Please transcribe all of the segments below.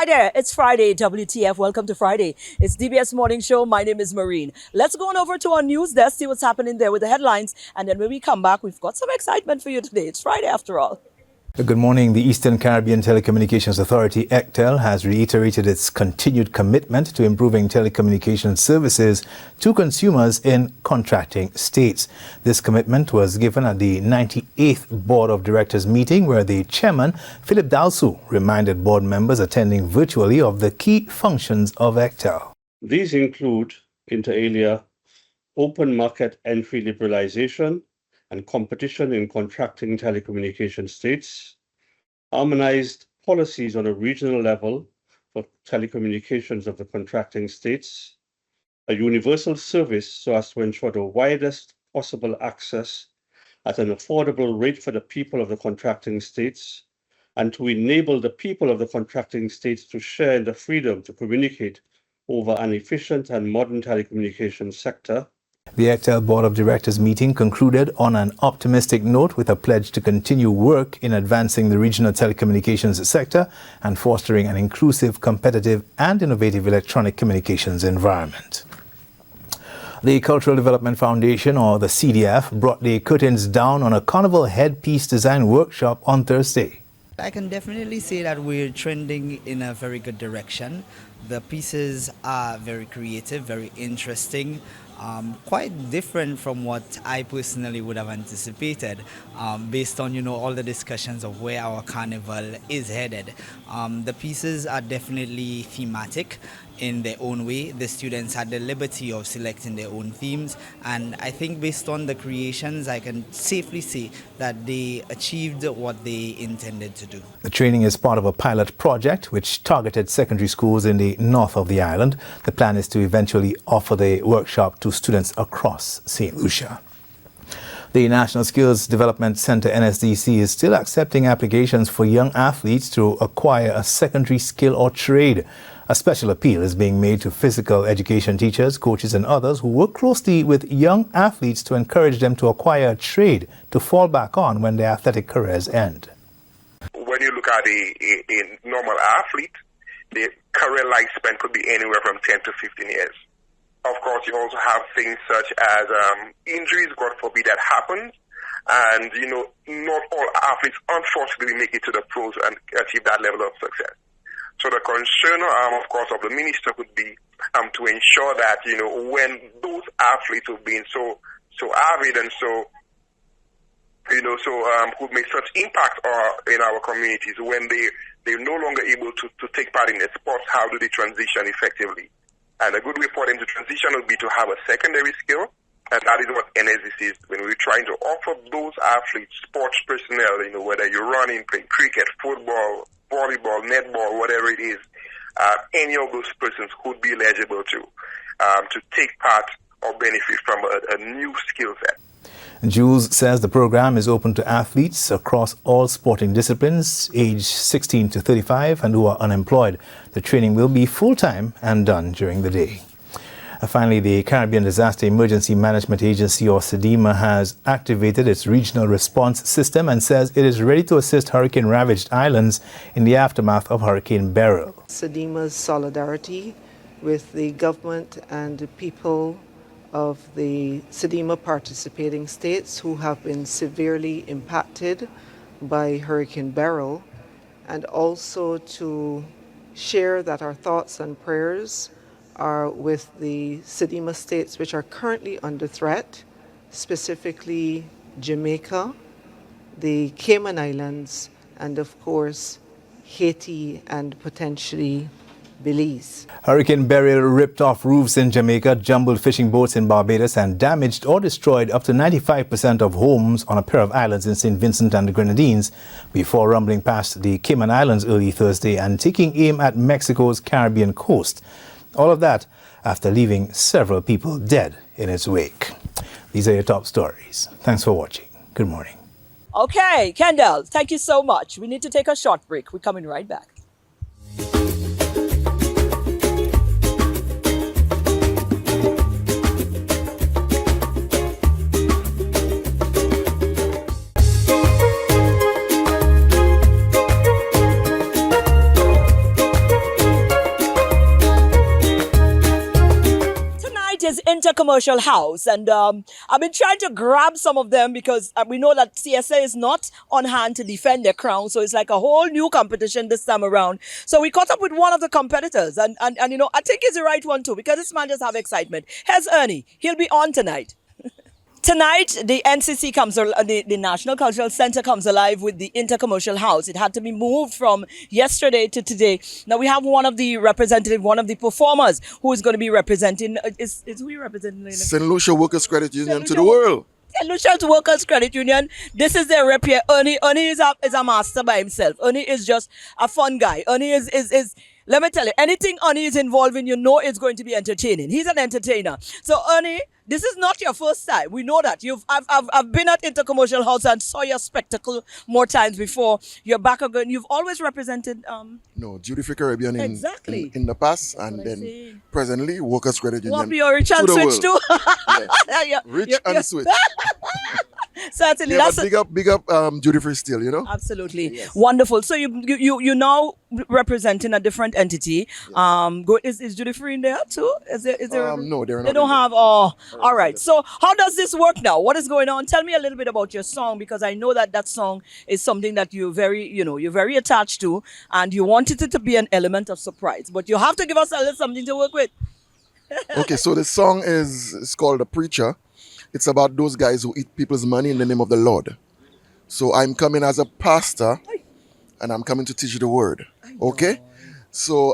Hi there, it's Friday, WTF, welcome to Friday. It's DBS Morning Show, my name is Maureen. Let's go on over to our news desk, see what's happening there with the headlines, and then when we come back, we've got some excitement for you today. It's Friday after all. Good morning. The Eastern Caribbean Telecommunications Authority, ECTEL, has reiterated its continued commitment to improving telecommunications services to consumers in contracting states. This commitment was given at the 98th Board of Directors meeting, where the chairman, Philip Dalsu, reminded board members attending virtually of the key functions of ECTEL. These include, inter alia, open market entry liberalization and competition in contracting telecommunication states, harmonized policies on a regional level for telecommunications of the contracting states, a universal service so as to ensure the widest possible access at an affordable rate for the people of the contracting states, and to enable the people of the contracting states to share in the freedom to communicate over an efficient and modern telecommunications sector. The ECTEL Board of Directors meeting concluded on an optimistic note with a pledge to continue work in advancing the regional telecommunications sector and fostering an inclusive, competitive and innovative electronic communications environment. The Cultural Development Foundation, or the CDF, brought the curtains down on a carnival headpiece design workshop on Thursday. I can definitely say that we're trending in a very good direction. The pieces are very creative, very interesting, quite different from what I personally would have anticipated, based on all the discussions of where our carnival is headed. The pieces are definitely thematic in their own way. The students had the liberty of selecting their own themes, and I think based on the creations, I can safely say that they achieved what they intended to do. The training is part of a pilot project which targeted secondary schools in the north of the island. The plan is to eventually offer the workshop to students across St. Lucia. The National Skills Development Center, NSDC, is still accepting applications for young athletes to acquire a secondary skill or trade. A special appeal is being made to physical education teachers, coaches and others who work closely with young athletes to encourage them to acquire a trade to fall back on when their athletic careers end. When you look at a normal athlete, the career lifespan could be anywhere from 10 to 15 years. Of course, you also have things such as injuries, God forbid that happens. And, not all athletes, unfortunately, make it to the pros and achieve that level of success. So the concern, of course, of the minister would be to ensure that, when those athletes who've been so avid and who make such impact in our communities, when they're no longer able to take part in the sports, how do they transition effectively? And a good way for them to transition would be to have a secondary skill, and that is what NSDC is when we're trying to offer those athletes, sports personnel, whether you're running, playing cricket, football, volleyball, netball, whatever it is, any of those persons could be eligible to take part or benefit from a new skill set. Jules says the program is open to athletes across all sporting disciplines, aged 16 to 35 and who are unemployed. The training will be full-time and done during the day. Finally, the Caribbean Disaster Emergency Management Agency, or SEDEMA, has activated its regional response system and says it is ready to assist hurricane-ravaged islands in the aftermath of Hurricane Beryl. SEDEMA's solidarity with the government and the people of the SEDEMA participating states who have been severely impacted by Hurricane Beryl, and also to share that our thoughts and prayers are with the SEDEMA states which are currently under threat, specifically Jamaica, the Cayman Islands, and of course Haiti and potentially Belize. Hurricane Beryl ripped off roofs in Jamaica, jumbled fishing boats in Barbados, and damaged or destroyed up to 95% of homes on a pair of islands in St. Vincent and the Grenadines before rumbling past the Cayman Islands early Thursday and taking aim at Mexico's Caribbean coast. All of that after leaving several people dead in its wake. These are your top stories. Thanks for watching. Good morning. Okay, Kendall, thank you so much. We need to take a short break. We're coming right back. Intercommercial House. And I've been trying to grab some of them because we know that CSA is not on hand to defend their crown. So it's like a whole new competition this time around. So we caught up with one of the competitors. And you know, I think he's the right one too because this man just have excitement. Here's Ernie. He'll be on tonight. Tonight, the NCC the National Cultural Center comes alive with the Intercommercial House. It had to be moved from yesterday to today. Now we have one of the performers who is going to be representing, is who you representing? St. Lucia Workers Credit Union to the world. St. Lucia's Workers Credit Union. This is their rep here. Ernie is a master by himself. Ernie is just a fun guy. Ernie is let me tell you, anything Ernie is involved in, you know it's going to be entertaining. He's an entertainer. So Ernie, this is not your first time. We know that. I've been at Intercommercial House and saw your spectacle more times before. You're back again. You've always represented No, Duty Free Caribbean exactly. in the past, and then presently Workers Credit Union. What you're rich and switch to? Yes. Rich and switch. Certainly. Yeah, but big up Duty Free still, you know? Absolutely. Yes. Wonderful. So you now representing a different entity. Is Duty Free in there too? Is there No, they're not. They don't have all right. So how does this work now? What is going on? Tell me a little bit about your song because I know that song is something that you're very attached to and you wanted it to be an element of surprise. But you have to give us a little something to work with. Okay, so the song is called The Preacher. It's about those guys who eat people's money in the name of the Lord. So I'm coming as a pastor and I'm coming to teach you the word. Okay? So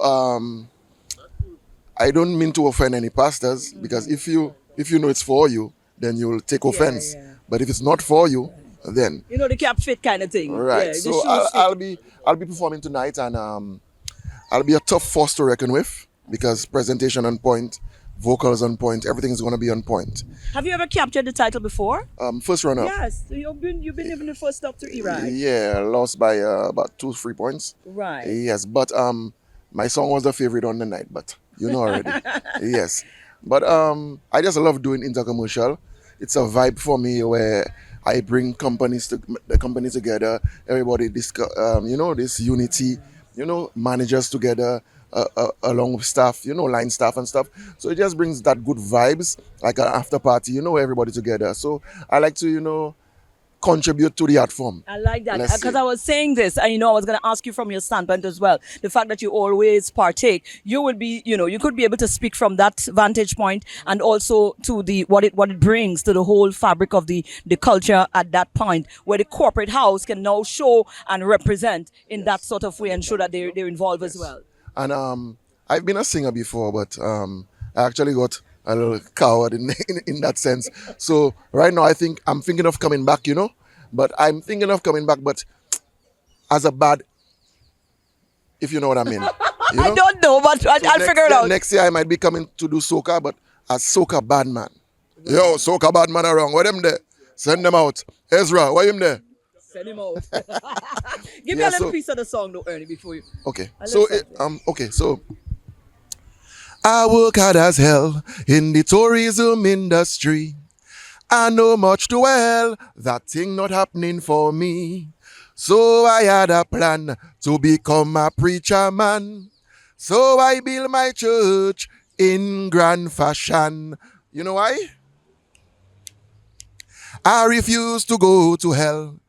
I don't mean to offend any pastors because if you know it's for you, then you'll take offense. Yeah. But if it's not for you, then You know, the cap fit kind of thing. right. Yeah, So I'll be performing tonight and I'll be a tough force to reckon with because presentation on point, vocals on point, everything is going to be on point. Have you ever captured the title before? First runner. Yes. You've been even the first up to right? Yeah, lost by about 2-3 points. Right. Yes, but my song was the favorite on the night, but you know already. Yes. But I just love doing intercommercial. It's a vibe for me where I bring the companies together, everybody discuss, this unity, managers together, along with staff, line staff and stuff. So it just brings that good vibes, like an after party, everybody together. So I like to, contribute to the art form. I like that Let's because see. I was saying this, and I was going to ask you from your standpoint as well. The fact that you always partake, you would be, you could be able to speak from that vantage point, and also to what it brings to the whole fabric of the culture at that point, where the corporate house can now show and represent in that sort of way, and show that they're involved as well. And I've been a singer before, but I actually got a little coward in that sense. So right now I'm thinking of coming back, but I'm thinking of coming back, but as a bad, if you know what I mean. I don't know, but I'll figure it out. Next year I might be coming to do soca, but as soca bad man. Yo, soca bad man around. Where them there? Send them out. Ezra, why him there? Send him out. Give me a little piece of the song, though, Ernie, before you. Okay. So I work hard as hell in the tourism industry. I know much too well that thing not happening for me. So I had a plan to become a preacher man. So I built my church in grand fashion. You know why? I refuse to go to hell.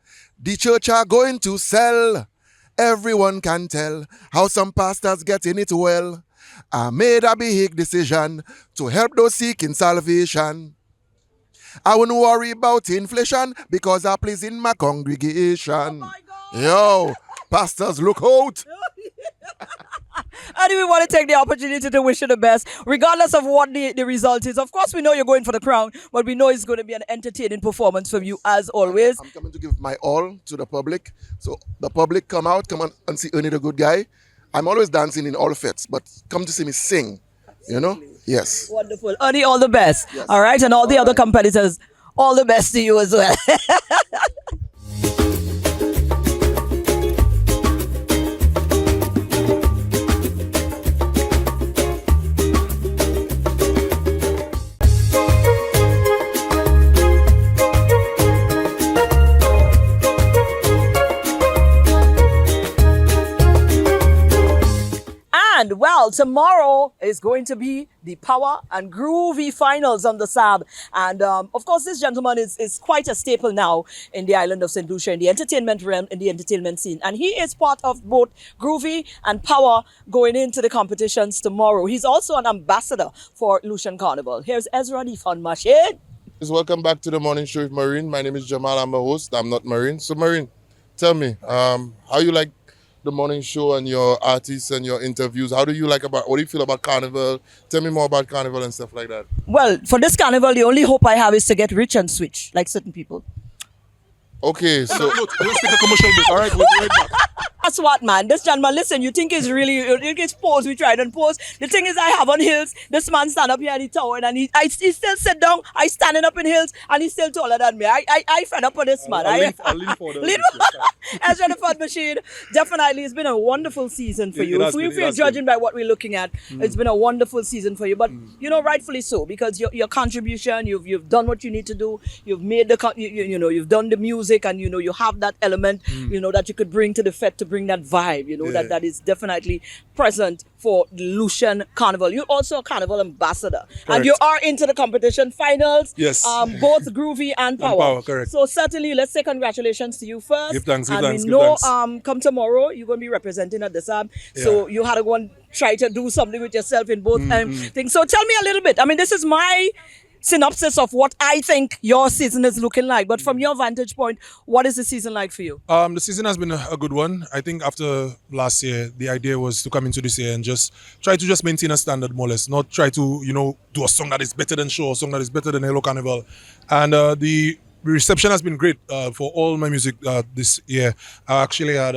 The church are going to sell. Everyone can tell how some pastors getting it well. I made a big decision to help those seeking salvation. I wouldn't worry about inflation because I please in my congregation. Oh my God. Yo, pastors, look out. And we want to take the opportunity to wish you the best, regardless of what the result is. Of course, we know you're going for the crown, but we know it's going to be an entertaining performance from you as always. I'm coming to give my all to the public. So the public come on and see Ernie the Good Guy. I'm always dancing in all fits, but come to see me sing. Yes. Wonderful. Ernie, all the best. Yes. All right. And all the other competitors, all the best to you as well. And well, Well, tomorrow is going to be the Power and Groovy finals on the SAB. And of course, this gentleman is quite a staple now in the island of St. Lucia, in the entertainment realm, in the entertainment scene. And he is part of both Groovy and Power going into the competitions tomorrow. He's also an ambassador for Lucian Carnival. Here's Ezra, the fun machine. Welcome back to the morning show with Marine. My name is Jamal. I'm a host. I'm not Marine. So Marine, tell me, how you like the morning show and your artists and your interviews? What do you feel about Carnival? Tell me more about Carnival and stuff like that. Well, for this Carnival, the only hope I have is to get rich and switch, like certain people. Okay, so let's take a commercial break. All right, we'll be right back. That's what, man. This gentleman, listen, you think it's pose, we tried and pose. The thing is, I have on heels. This man stand up here in the tower and he still sit down. I standing up in heels and he's still taller than me. I fed up on this man. I'll lean forward. Ezra the Fun Machine, definitely, it's been a wonderful season for you. If you're judging by what we're looking at, it's been a wonderful season for you. But, rightfully so, because your contribution, you've done what you need to do. You've made you've done the music and, you have that element, that you could bring to the fete to bring that vibe, that is definitely present for the Lucian Carnival. You're also a Carnival ambassador. Correct. And you are into the competition finals. Yes. Both Groovy and Power. Power, correct. So certainly, let's say congratulations to you first. Give thanks, and thanks, we know thanks. come tomorrow, you're going to be representing at the SAB. So you had to go and try to do something with yourself in both things. So tell me a little bit. I mean, this is my synopsis of what I think your season is looking like. But from your vantage point, what is the season like for you? The season has been a good one. I think after last year, the idea was to come into this year and just try to maintain a standard more or less, not try to, do a song that is better than Show, a song that is better than Hello Carnival. And the reception has been great for all my music this year. I actually had,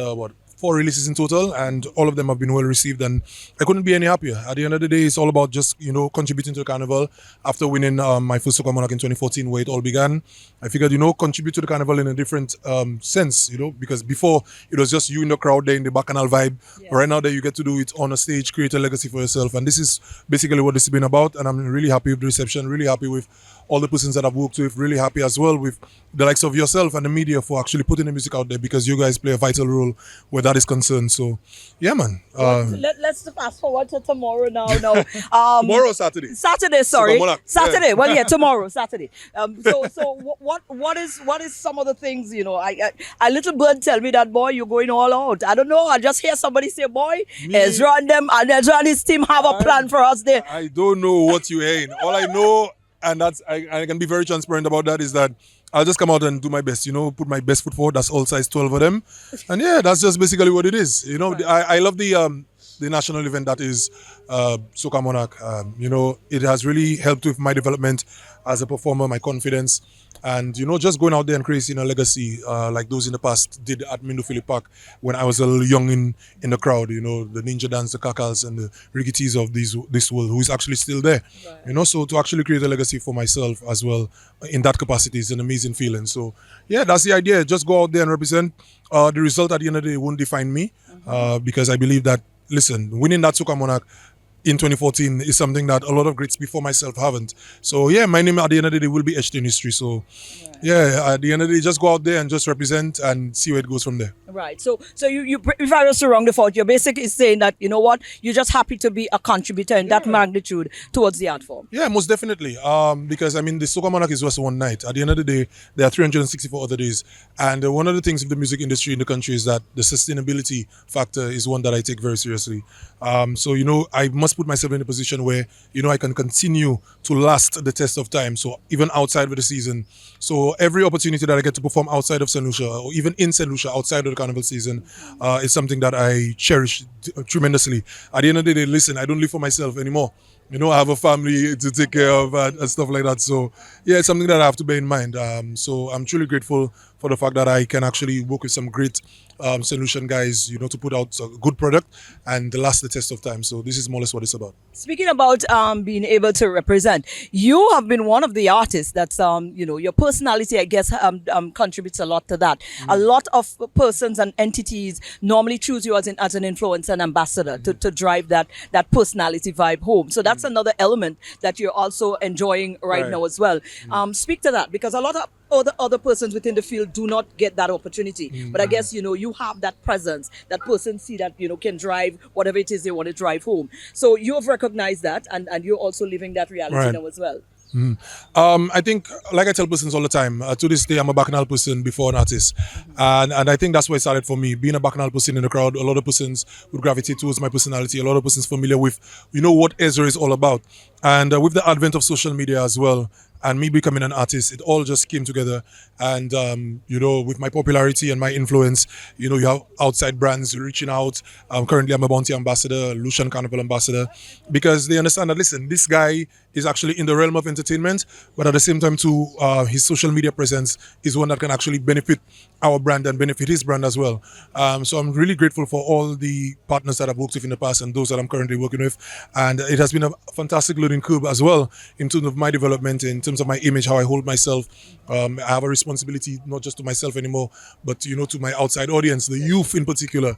4 releases in total, and all of them have been well received, and I couldn't be any happier. At the end of the day, it's all about just contributing to the carnival. After winning my first Soca Monarch in 2014, where it all began, I figured contribute to the carnival in a different sense, because before it was just you in the crowd there in the bacchanal vibe. Yeah. Right now that you get to do it on a stage, create a legacy for yourself, and this is basically what this has been about. And I'm really happy with the reception, really happy with all the persons that I've worked with, really happy as well with the likes of yourself and the media for actually putting the music out there, because you guys play a vital role where that is concerned. So, yeah, man. Let's fast forward to tomorrow now. Tomorrow or Saturday? Saturday, sorry. Saturday. Yeah. Well, yeah, tomorrow, Saturday. So what is some of the things, a little bird tell me that, boy, you're going all out. I don't know. I just hear somebody say, boy, Ezra and his team have a plan for us there. I don't know what you're hearing. All I know, and I can be very transparent about that, is that I'll just come out and do my best, put my best foot forward. That's all size 12 of them. And yeah, that's just basically what it is. I love the national event that is Soca Monarch. It has really helped with my development as a performer, my confidence, and just going out there and creating a legacy like those in the past did at Mindo Philip Park when I was a little young in the crowd. The Ninja Dance, the Kakals, and the Rigitis of this world, who is actually still there. Right. So to actually create a legacy for myself as well in that capacity is an amazing feeling. So yeah, that's the idea. Just go out there and represent. The result at the end of the day won't define me, because I believe that, listen, winning that Soca Monarch in 2014 is something that a lot of greats before myself haven't. So yeah, my name at the end of the day will be etched in history. So yeah, at the end of the day, just go out there and just represent and see where it goes from there. Right. So you if I was to wrong the fault, you're basically saying that, you're just happy to be a contributor in that magnitude towards the art form. Yeah, most definitely. Because the Soca Monarch is just one night. At the end of the day, there are 364 other days. And one of the things with the music industry in the country is that the sustainability factor is one that I take very seriously. So I must put myself in a position where I can continue to last the test of time. So even outside of the season. So every opportunity that I get to perform outside of St. Lucia, or even in St. Lucia, outside of the carnival season, is something that I cherish tremendously. At the end of the day, listen, I don't live for myself anymore. I have a family to take care of and stuff like that. So yeah, it's something that I have to bear in mind. So I'm truly grateful for the fact that I can actually work with some great solution guys, to put out a good product and last the test of time. So this is more or less what it's about. Speaking about being able to represent, you have been one of the artists that's, your personality, I guess, contributes a lot to that. A lot of persons and entities normally choose you as an influencer and ambassador to drive that personality vibe home. So that's that's another element that you're also enjoying right Right. now as well. Speak to that, because a lot of other persons within the field do not get that opportunity. But I guess, you have that presence, that person see that, can drive whatever it is they want to drive home. So you have recognized that, and you're also living that reality Right. now as well. I think, like I tell persons all the time, to this day, I'm a bacchanal person before an artist. And I think that's where it started for me. Being a bacchanal person in the crowd, a lot of persons would gravitate towards my personality. A lot of persons familiar with, what Ezra is all about. And with the advent of social media as well, and me becoming an artist, it all just came together. And, with my popularity and my influence, you have outside brands reaching out. Currently, I'm a Bounty ambassador, Lucian Carnival ambassador, because they understand that, listen, this guy is actually in the realm of entertainment, but at the same time, too, his social media presence is one that can actually benefit our brand and benefit his brand as well. So I'm really grateful for all the partners that I've worked with in the past and those that I'm currently working with. And it has been a fantastic learning curve as well in terms of my development, in terms of my image, how I hold myself. I have a responsibility not just to myself anymore, but to my outside audience, the youth in particular.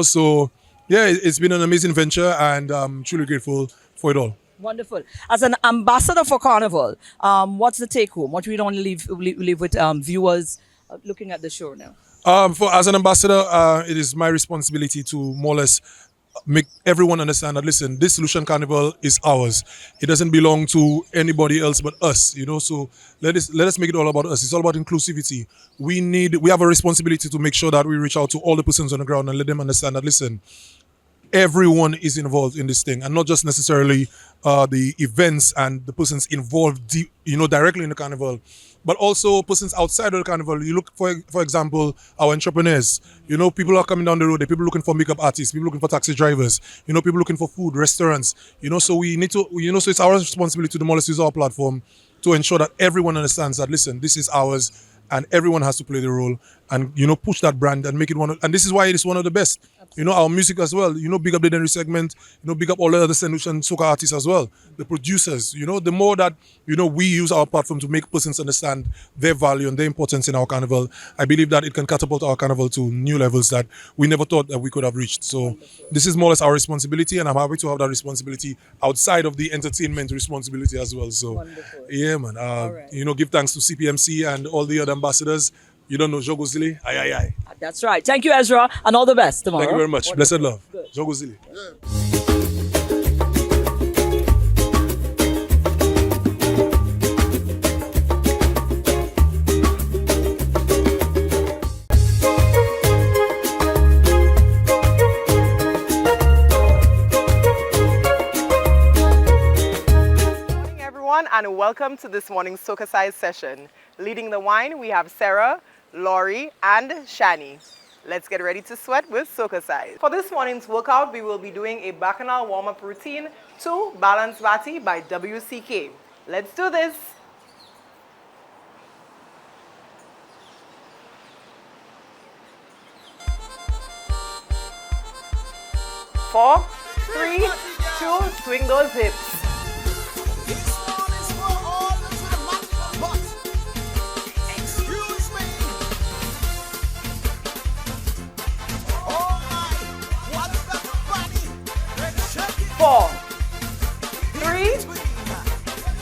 So yeah, it's been an amazing venture, and I'm truly grateful for it all. Wonderful. As an ambassador for Carnival, what's the take home? What we don't leave with viewers looking at the show now? As an ambassador, it is my responsibility to more or less make everyone understand that, listen, this Lucian Carnival is ours. It doesn't belong to anybody else but us. So let us make it all about us. It's all about inclusivity. We have a responsibility to make sure that we reach out to all the persons on the ground and let them understand that, listen, everyone is involved in this thing, and not just necessarily the events and the persons involved, directly in the carnival, but also persons outside of the carnival. You look, for example, our entrepreneurs. People are coming down the road. There are people looking for makeup artists, people looking for taxi drivers. People looking for food, restaurants. So we need to, so it's our responsibility to more or less use our platform to ensure that everyone understands that, listen, this is ours, and everyone has to play the role and, push that brand and make it and this is why it is one of the best. Our music as well, big up the Denry segment, big up all the other St. and soca artists as well, the producers. The more that, we use our platform to make persons understand their value and their importance in our carnival, I believe that it can catapult our carnival to new levels that we never thought that we could have reached. So this is more or less our responsibility, and I'm happy to have that responsibility outside of the entertainment responsibility as well. So Wonderful. yeah, man. right. Give thanks to CPMC and all the other ambassadors. You don't know Jogo Zili? Aye, aye, aye. That's right. Thank you, Ezra, and all the best tomorrow. Thank you very much. Wonderful. Blessed love. Good. Jogo Zili. Good morning, everyone, and welcome to this morning's SocaCize session. Leading the wine, we have Sarah, Laurie, and Shani. Let's get ready to sweat with SocaCize. For this morning's workout, we will be doing a bacchanal warm-up routine to Balance Bati by WCK. Let's do this. Four, three, two, swing those hips. Four, three,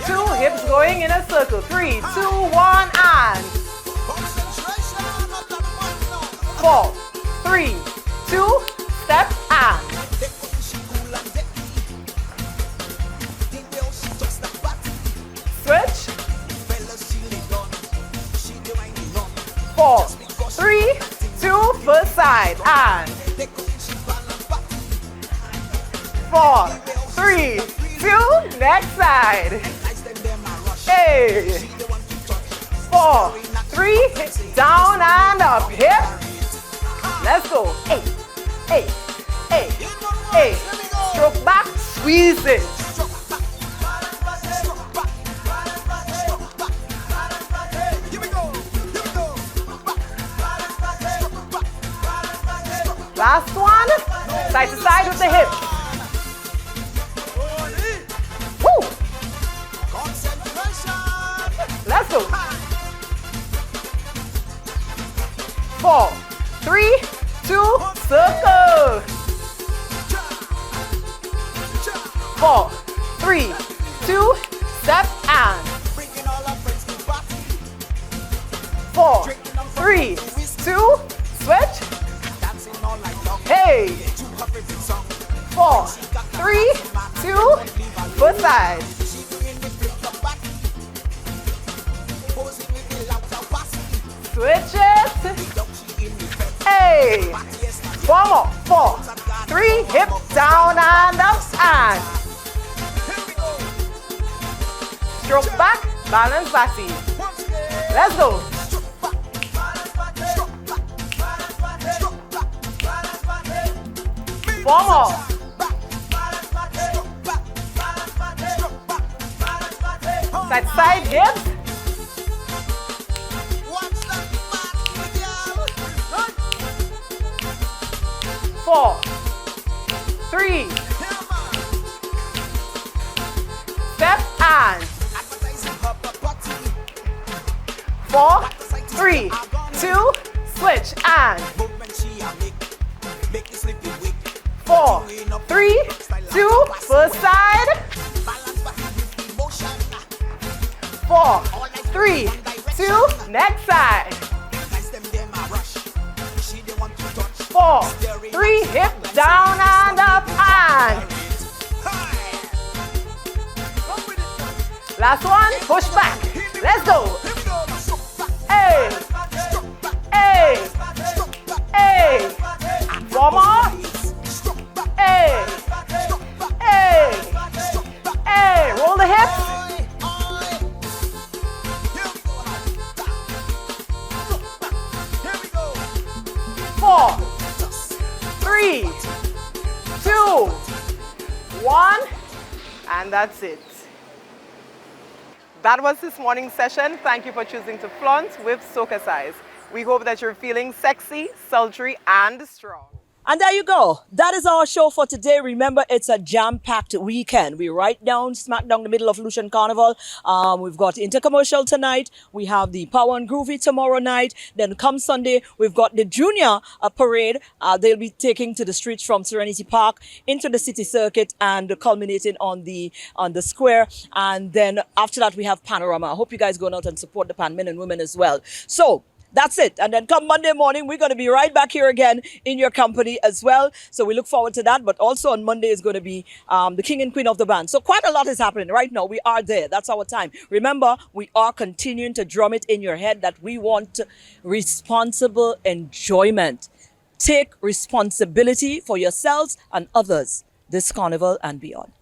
two, hips going in a circle. 3, 2, 1, and 4, 3, 2, step and switch. 4, 3, 2, first side and 4, 3, 2, next side. Hey. 4, 3, down and up. Hip. Let's go. Hey, hey, hey, hey. Stroke back, squeeze it. Last one, side to side with the hip. Woo! Let's go. 4, 3, 2, circle. 4, 3, 2, step and 4, 3, 2, switch. Hey, 4, 3, 2, foot side. Switch it. Hey, 4 more. 4, 3, hip down and up and stroke back, balance bassy. Let's go. 4 more. Side hips. 4, 3, step and 4, 3, 2, switch and 4, 3, 2, first side. 4, 3, 2, next side. 4, 3, hip down and up and last one, push back. Let's go. Hey, hey, hey. 4 more. Hey, hey, hey. Roll the hips. 4, 3, 2, 1, and that's it. That was this morning's session. Thank you for choosing to flaunt with SocaCize. We hope that you're feeling sexy, sultry, and strong. And there you go. That is our show for today. Remember, it's a jam-packed weekend. We're right down, smack down the middle of Lucian Carnival. We've got Intercommercial tonight. We have the Power and Groovy tomorrow night. Then come Sunday, we've got the Junior Parade. They'll be taking to the streets from Serenity Park into the city circuit and culminating on the square. And then after that, we have Panorama. I hope you guys go out and support the Pan men and women as well. So that's it. And then come Monday morning, we're going to be right back here again in your company as well. So we look forward to that. But also on Monday is going to be the King and Queen of the Band. So quite a lot is happening right now. We are there. That's our time. Remember, we are continuing to drum it in your head that we want responsible enjoyment. Take responsibility for yourselves and others this carnival and beyond.